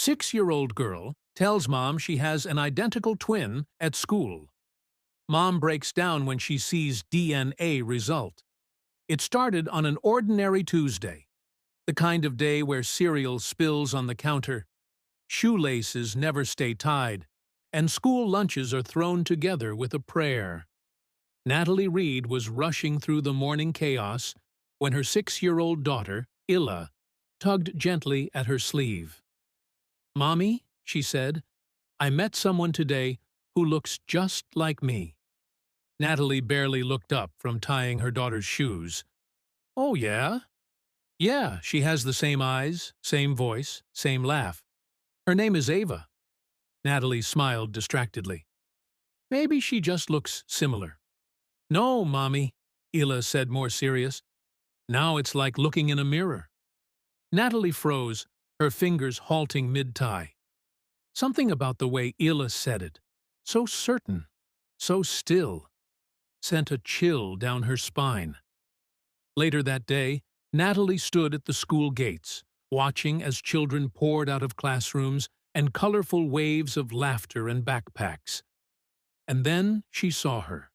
6-year-old girl tells mom she has an identical twin at school. Mom breaks down when she sees DNA result. It started on an ordinary Tuesday, the kind of day where cereal spills on the counter, shoelaces never stay tied, and school lunches are thrown together with a prayer. Natalie Reed was rushing through the morning chaos when her 6-year-old daughter, Illa, tugged gently at her sleeve. "Mommy," she said, "I met someone today who looks just like me." Natalie barely looked up from tying her daughter's shoes. "Oh, yeah?" "Yeah, she has the same eyes, same voice, same laugh. Her name is Ava." Natalie smiled distractedly. "Maybe she just looks similar." "No, Mommy," Ila said, more serious. "Now it's like looking in a mirror." Natalie froze, her fingers halting mid-tie. Something about the way Ila said it, so certain, so still, sent a chill down her spine. Later that day, Natalie stood at the school gates, watching as children poured out of classrooms and colorful waves of laughter and backpacks. And then she saw her.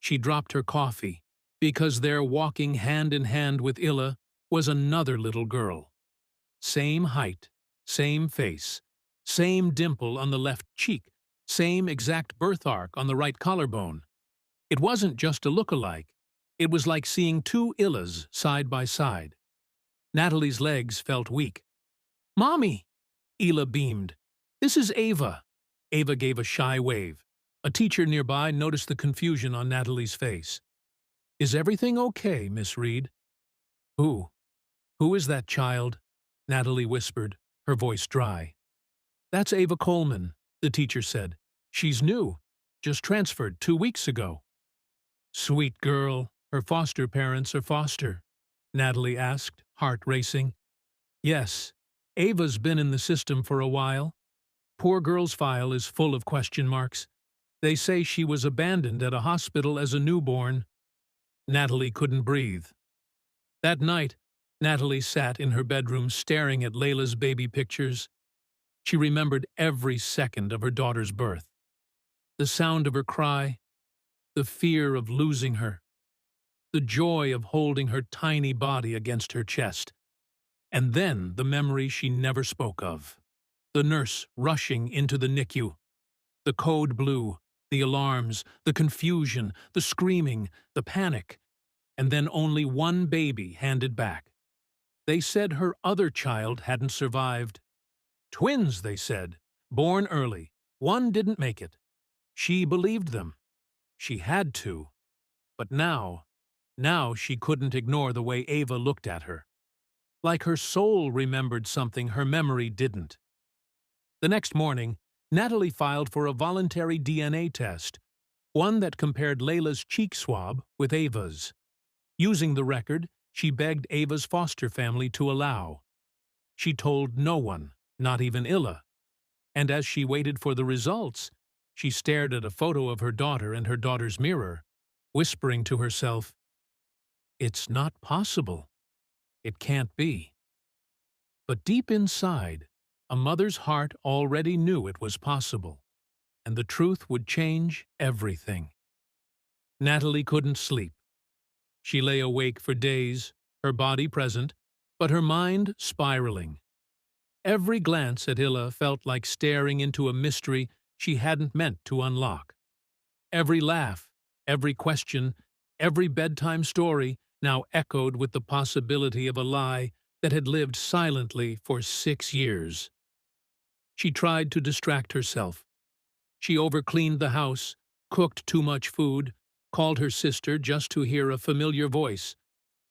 She dropped her coffee, because there, walking hand in hand with Illa, was another little girl. Same height, same face, same dimple on the left cheek, same exact birthmark on the right collarbone. It wasn't just a look-alike. It was like seeing two Illas side by side. Natalie's legs felt weak. "Mommy!" Ila beamed. "This is Ava." Ava gave a shy wave. A teacher nearby noticed the confusion on Natalie's face. "Is everything okay, Miss Reed?" "Who? Who is that child?" Natalie whispered, her voice dry. "That's Ava Coleman," the teacher said. "She's new, just transferred 2 weeks ago." "Sweet girl. Her foster parents are foster?" Natalie asked, heart racing. "Yes. Ava's been in the system for a while. Poor girl's file is full of question marks. They say she was abandoned at a hospital as a newborn." Natalie couldn't breathe. That night, Natalie sat in her bedroom staring at Layla's baby pictures. She remembered every second of her daughter's birth. The sound of her cry, the fear of losing her, the joy of holding her tiny body against her chest, and then the memory she never spoke of. The nurse rushing into the NICU, the code blue, the alarms, the confusion, the screaming, the panic, and then only one baby handed back. They said her other child hadn't survived. Twins, they said, born early. One didn't make it. She believed them. She had to. But now she couldn't ignore the way Ava looked at her. Like her soul remembered something her memory didn't. The next morning, Natalie filed for a voluntary DNA test, one that compared Layla's cheek swab with Ava's. Using the record, she begged Ava's foster family to allow. She told no one, not even Illa. And as she waited for the results, she stared at a photo of her daughter and her daughter's mirror, whispering to herself, "It's not possible. It can't be." But deep inside, a mother's heart already knew it was possible, and the truth would change everything. Natalie couldn't sleep. She lay awake for days, her body present, but her mind spiraling. Every glance at Illa felt like staring into a mystery she hadn't meant to unlock. Every laugh, every question, every bedtime story now echoed with the possibility of a lie that had lived silently for 6 years. She tried to distract herself. She overcleaned the house, cooked too much food, called her sister just to hear a familiar voice,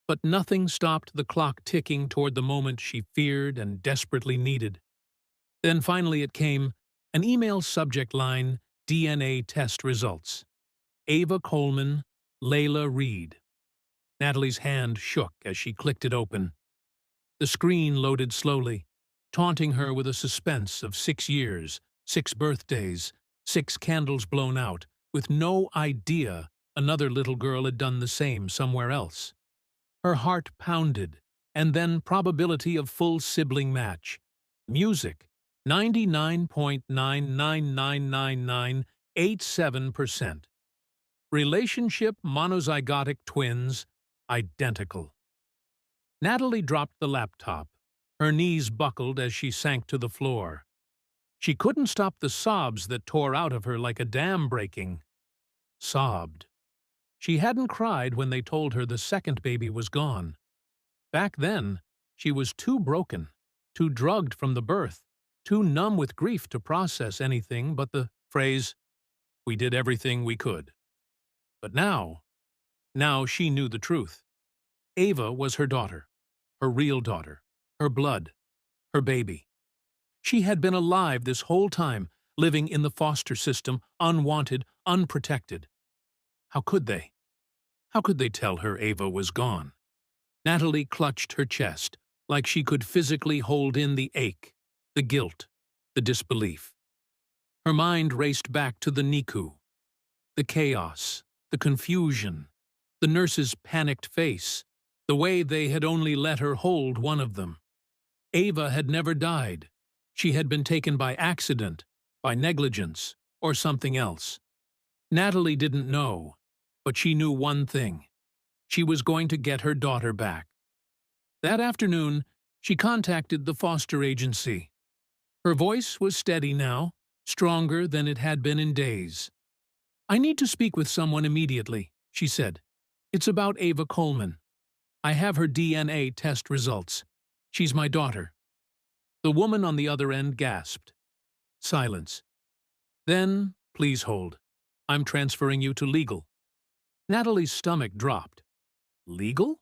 but nothing stopped the clock ticking toward the moment she feared and desperately needed. Then finally it came, an email subject line, DNA test results. Ava Coleman, Layla Reed. Natalie's hand shook as she clicked it open. The screen loaded slowly, taunting her with a suspense of 6 years, 6 birthdays, 6 candles blown out, with no idea another little girl had done the same somewhere else. Her heart pounded, and then probability of full sibling match. Music, 99.9999987%. Relationship monozygotic twins, identical. Natalie dropped the laptop. Her knees buckled as she sank to the floor. She couldn't stop the sobs that tore out of her like a dam breaking. Sobbed. She hadn't cried when they told her the second baby was gone. Back then, she was too broken, too drugged from the birth, too numb with grief to process anything but the phrase, "We did everything we could." But now she knew the truth. Ava was her daughter, her real daughter, her blood, her baby. She had been alive this whole time, living in the foster system, unwanted, unprotected. How could they? How could they tell her Ava was gone? Natalie clutched her chest, like she could physically hold in the ache, the guilt, the disbelief. Her mind raced back to the NICU, the chaos, the confusion, the nurse's panicked face, the way they had only let her hold one of them. Ava had never died. She had been taken by accident, by negligence, or something else. Natalie didn't know, but she knew one thing. She was going to get her daughter back. That afternoon, she contacted the foster agency. Her voice was steady now, stronger than it had been in days. "I need to speak with someone immediately," she said. "It's about Ava Coleman. I have her DNA test results. She's my daughter." The woman on the other end gasped. Silence. Then, "Please hold. I'm transferring you to legal." Natalie's stomach dropped. Legal?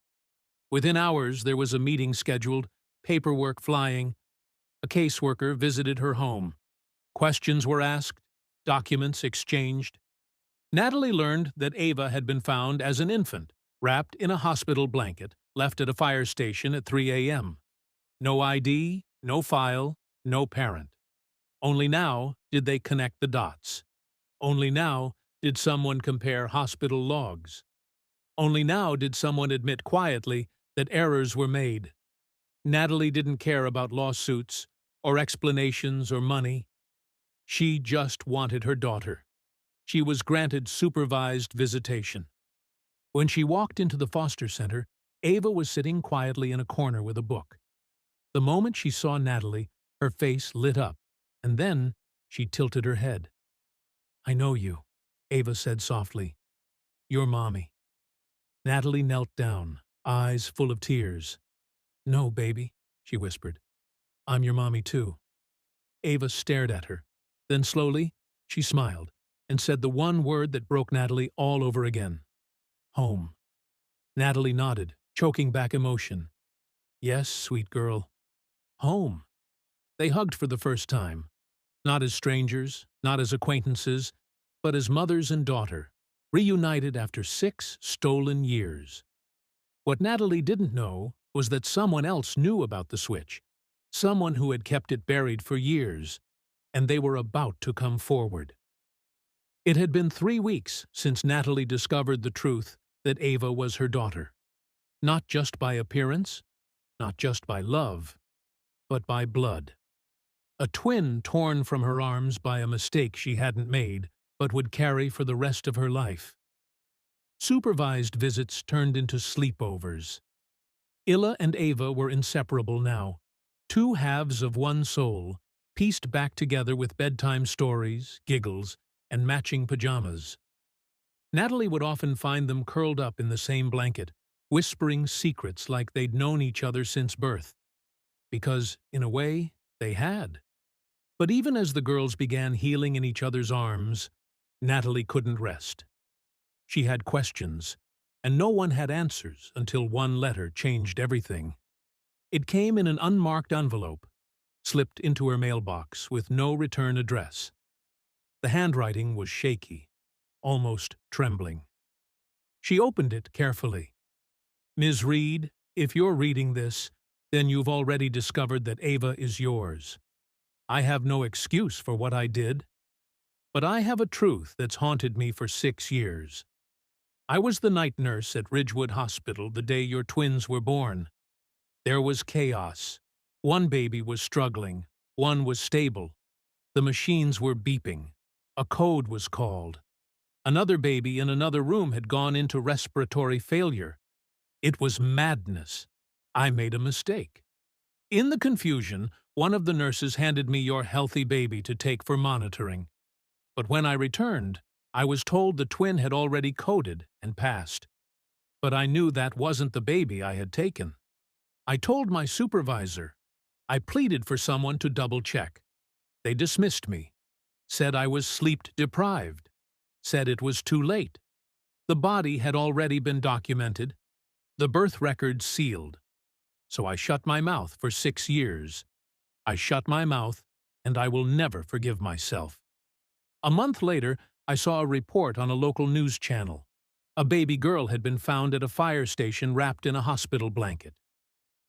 Within hours, there was a meeting scheduled, paperwork flying. A caseworker visited her home. Questions were asked, documents exchanged. Natalie learned that Ava had been found as an infant, wrapped in a hospital blanket, left at a fire station at 3 a.m. No ID, no file, no parent. Only now did they connect the dots. Only now did someone compare hospital logs. Only now did someone admit quietly that errors were made. Natalie didn't care about lawsuits, or explanations, or money. She just wanted her daughter. She was granted supervised visitation. When she walked into the foster center, Ava was sitting quietly in a corner with a book. The moment she saw Natalie, her face lit up, and then she tilted her head. "I know you," Ava said softly. "You're Mommy." Natalie knelt down, eyes full of tears. "No, baby," she whispered. "I'm your mommy too." Ava stared at her. Then slowly, she smiled and said the one word that broke Natalie all over again. "Home." Natalie nodded, choking back emotion. "Yes, sweet girl. Home." They hugged for the first time. Not as strangers, not as acquaintances, but as mothers and daughter, reunited after 6 stolen years. What Natalie didn't know was that someone else knew about the switch, someone who had kept it buried for years, and they were about to come forward. It had been 3 weeks since Natalie discovered the truth that Ava was her daughter. Not just by appearance, not just by love, but by blood. A twin torn from her arms by a mistake she hadn't made, but would carry for the rest of her life. Supervised visits turned into sleepovers. Illa and Ava were inseparable now, 2 halves of one soul, pieced back together with bedtime stories, giggles, and matching pajamas. Natalie would often find them curled up in the same blanket, whispering secrets like they'd known each other since birth. Because, in a way, they had. But even as the girls began healing in each other's arms, Natalie couldn't rest. She had questions, and no one had answers until one letter changed everything. It came in an unmarked envelope, slipped into her mailbox with no return address. The handwriting was shaky, almost trembling. She opened it carefully. "Ms. Reed, if you're reading this, then you've already discovered that Ava is yours. I have no excuse for what I did, but I have a truth that's haunted me for 6 years. I was the night nurse at Ridgewood Hospital the day your twins were born. There was chaos. One baby was struggling, One was stable. The machines were beeping. A code was called. Another baby in another room had gone into respiratory failure. It was madness. I made a mistake. In the confusion, one of the nurses handed me your healthy baby to take for monitoring. But when I returned, I was told the twin had already coded and passed. But I knew that wasn't the baby I had taken. I told my supervisor. I pleaded for someone to double-check. They dismissed me, said I was sleep-deprived, said it was too late. The body had already been documented, the birth record sealed. So I shut my mouth for 6 years. I shut my mouth, and I will never forgive myself. A month later, I saw a report on a local news channel. A baby girl had been found at a fire station wrapped in a hospital blanket.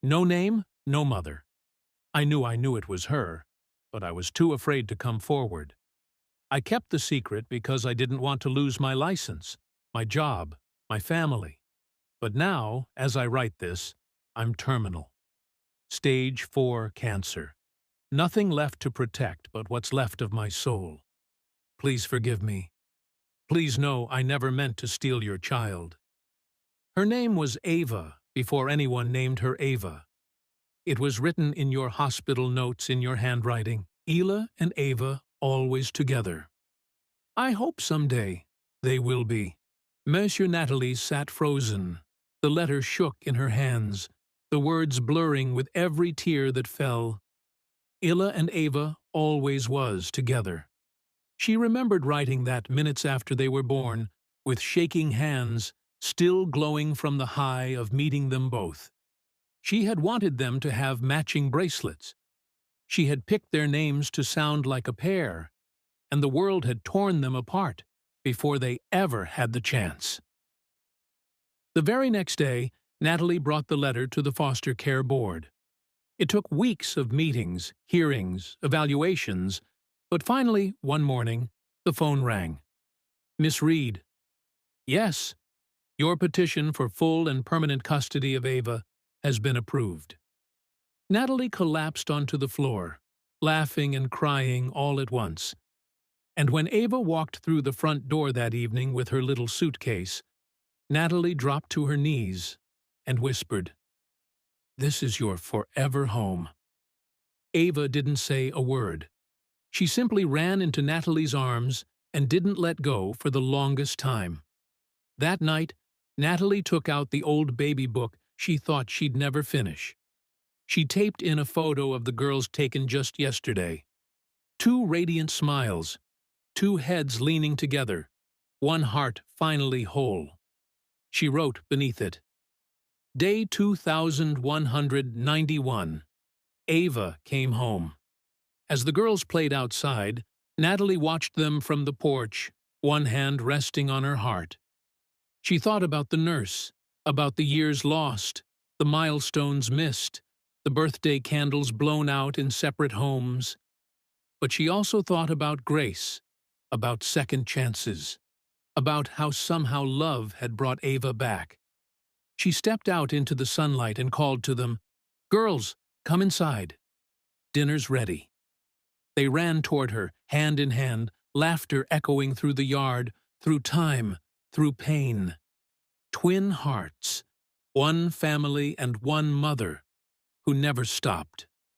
No name, no mother. I knew it was her, but I was too afraid to come forward. I kept the secret because I didn't want to lose my license, my job, my family. But now, as I write this, I'm terminal. Stage 4 cancer. Nothing left to protect but what's left of my soul. Please forgive me. Please know I never meant to steal your child. Her name was Ava before anyone named her Ava. It was written in your hospital notes in your handwriting. Ela and Ava always together. I hope someday they will be. Monsieur Natalie sat frozen. The letter shook in her hands, the words blurring with every tear that fell. Ela and Ava always was together. She remembered writing that minutes after they were born, with shaking hands, still glowing from the high of meeting them both. She had wanted them to have matching bracelets. She had picked their names to sound like a pair, and the world had torn them apart before they ever had the chance. The very next day, Natalie brought the letter to the foster care board. It took weeks of meetings, hearings, evaluations, but finally, one morning, the phone rang. Miss Reed. Yes, your petition for full and permanent custody of Ava has been approved. Natalie collapsed onto the floor, laughing and crying all at once. And when Ava walked through the front door that evening with her little suitcase, Natalie dropped to her knees and whispered, "This is your forever home." Ava didn't say a word. She simply ran into Natalie's arms and didn't let go for the longest time. That night, Natalie took out the old baby book she thought she'd never finish. She taped in a photo of the girls taken just yesterday. 2 radiant smiles, 2 heads leaning together, 1 heart finally whole. She wrote beneath it, Day 2191. Ava came home. As the girls played outside, Natalie watched them from the porch, one hand resting on her heart. She thought about the nurse, about the years lost, the milestones missed, the birthday candles blown out in separate homes. But she also thought about grace, about second chances, about how somehow love had brought Ava back. She stepped out into the sunlight and called to them, "Girls, come inside. Dinner's ready." They ran toward her, hand in hand, laughter echoing through the yard, through time, through pain. Twin hearts, one family and one mother, who never stopped.